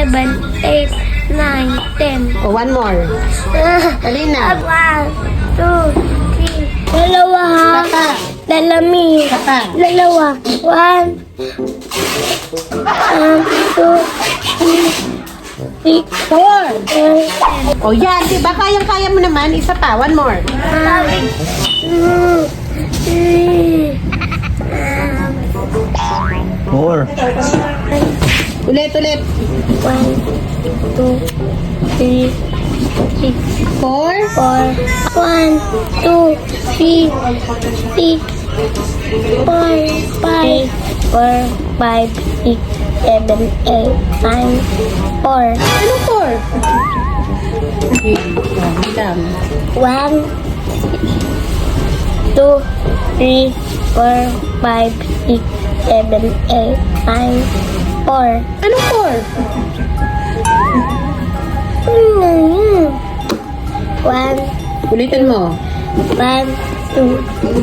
7, 8, 9, 10. Oh, one more. Dali na. 1, 2, 3. Dalawa ha. Tata. Dalami. Tata. Dalawa. 1, 2, 3, 4. Oh, yan. Diba? Kayang-kaya mo naman. Isa pa. One more. 3. 4. Ulit. 1, 2, 3, 4. 4. 1, 2, 3, 4, 5, 6, 7, 8, 9, 4. Ano 4? Madam. 1, 2, 3, 4, 5, 6, 7, 8, 9, 4. Ano 4? 1, Ulitin mo. 1, 2,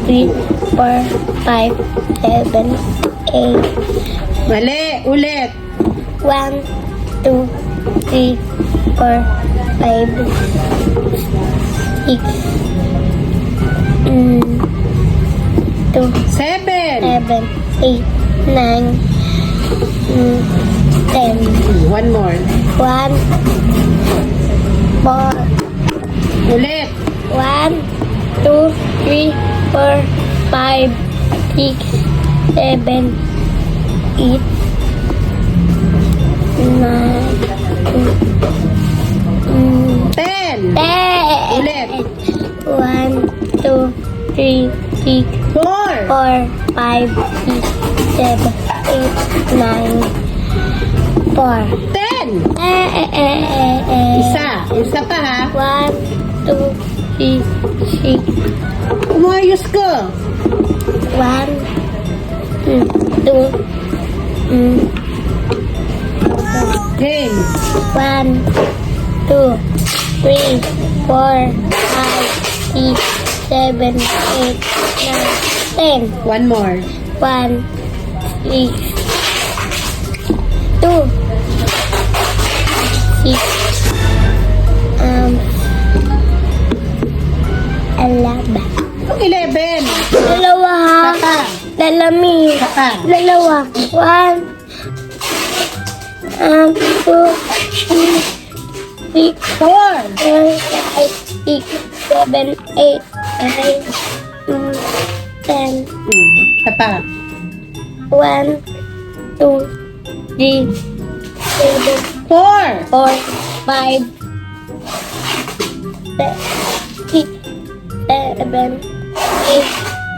3, 4, 5, 7, 8. Mali. Ulit. 1, 2, 3, 4, 5, 6, 2, 7. 7, 8, 9, 10. One more. 1, 4. Ulit. 1, 2, 3, 4, 5, 6, 7, 8, 9, 10. 10. Ulit. 1, 2, 3, 4. 4, 5, 6, 7, 8, 9, 4. 10. Isa. Isa pa ha. 1, 2, 3, 6, Umayos ko. 1, 2, Game. 1, 2, 3, 4, 5, 6, 7, 8, 9, 10. One more. 1, 3, 2, 6, 11. 11. Dalawa ha. Tata. Dalami. Tata. Dalawa. 1, 2, 3, 4. 5, 6, 7, 8, 9, 10. Isa pa. 1, 2, 3, 4. 4, 5, 6, 7, 8,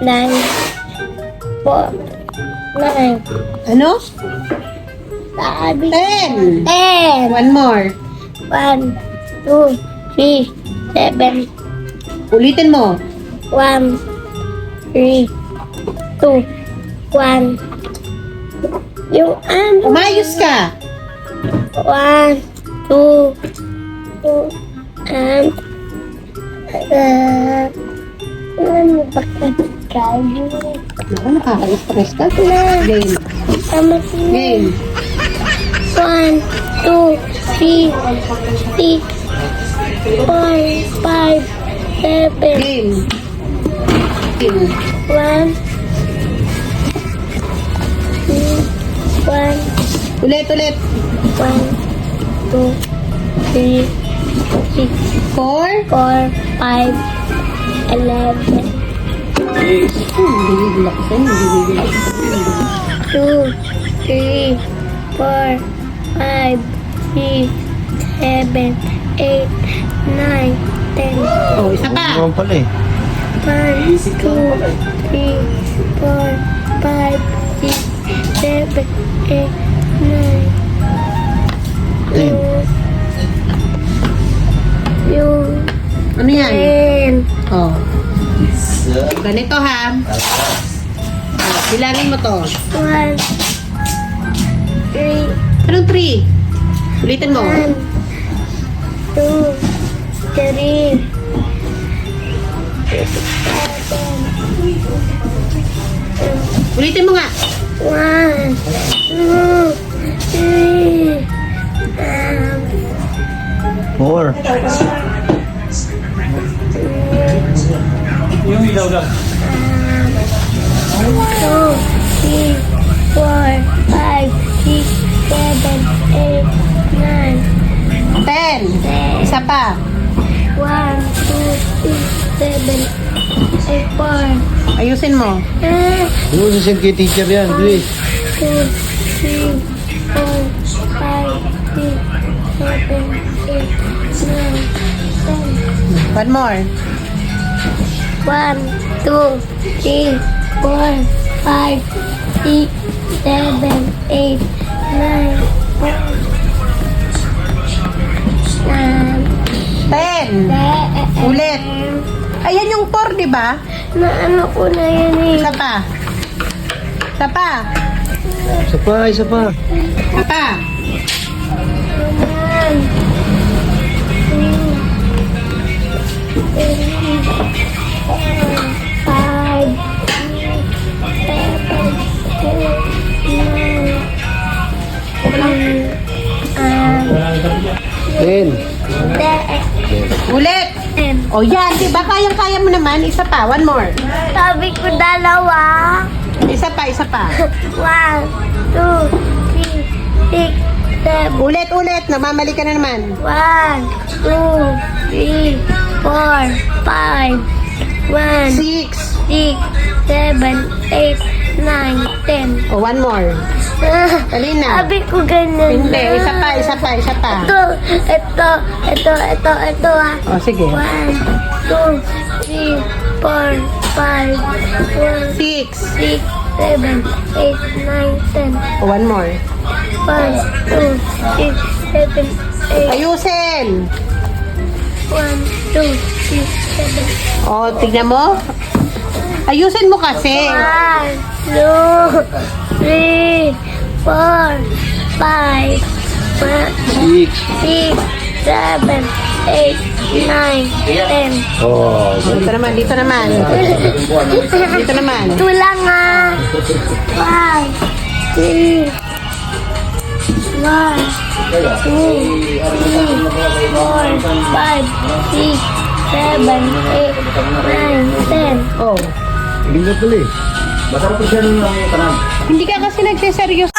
9, 4, 9. Ano? Sabi 10. 10. One more. 1, 2, 3, 7, Ulitin mo. 1, 3, 2, 1. Yung ano? Umayos ka. 1, 2, 2, and ano ba ka-drive? Naku, nakaka-stress ka. Na. Game. Tama sila. Game. 1, 2, 3, 6, 4, 5, 7, Game. Game. 1, 1, Ulit. 1, 2, 3, 6, 4. 4, 5, 11, Hindi laksan. 2, 3, 4, 5, 6, 7, 8, 9, 10. Oh, isa pa. Ano pala eh. 1, 2, 3, 4, 5, 6, 7, 8, 9. Yung Ano yan? 10. Oh. Ganito ha. Bilangin mo to. 1, 3, Anong 3? Ulitin mo. 1, 2, 3, 7, Ulitin mo nga. 1, 2, 3, 4. Yung ilaw lang. 2, 3, 4, 5, 6, 7, 8, 9, 10. Isa pa. 1, 2, 3, 7, 8, 4. Ayusin mo. Hindi mo sasend kay teacher yan, please. 2, 3, 4, 5, 6, 7, 8, 9, 10. One more. 1, 2, 3, 4, 5, 6, 7, 8, 9, 10. Ulit. Ayan yung 4, di ba? Na ano ko na yan eh. Isa pa. Isa pa. Isa pa, isa pa. Isa pa. Ayan. 10. Ulit. O yan, di ba? Kayang-kaya mo naman. Isa pa. One more. Sabi ko dalawa. Isa pa, isa pa. 1, 2, 3, 6, 7. Ulit. Namamali ka na naman. 1, 2, 3, 4, 5, 1, 6. 6, 7, 8, 9, 10. O, one more. Dali na. Sabi ko ganyan Hindi. na. Isa pa. Ito ah. O, sige. 1, 2, 3, 4, 5, 1, 6. 6, 7, 8, 9, 10. O, one more. 1, 2, 6, 7, 8. Ayusin. 1, 2, 3, 7. O, tignan mo. Ayusin mo kasi. 1, 2, 3, 4, 5, 6. 6, 7, 8, 9, 10. Oh, Dito naman. Dito naman. Ito lang ah. 1, 3, 1, 2, 3, 4, 5, 6, 7, 8, 9, 10. Oh. hindi na pala eh. Masarap po siya ng tanam. Hindi ka kasi nagsiseryoso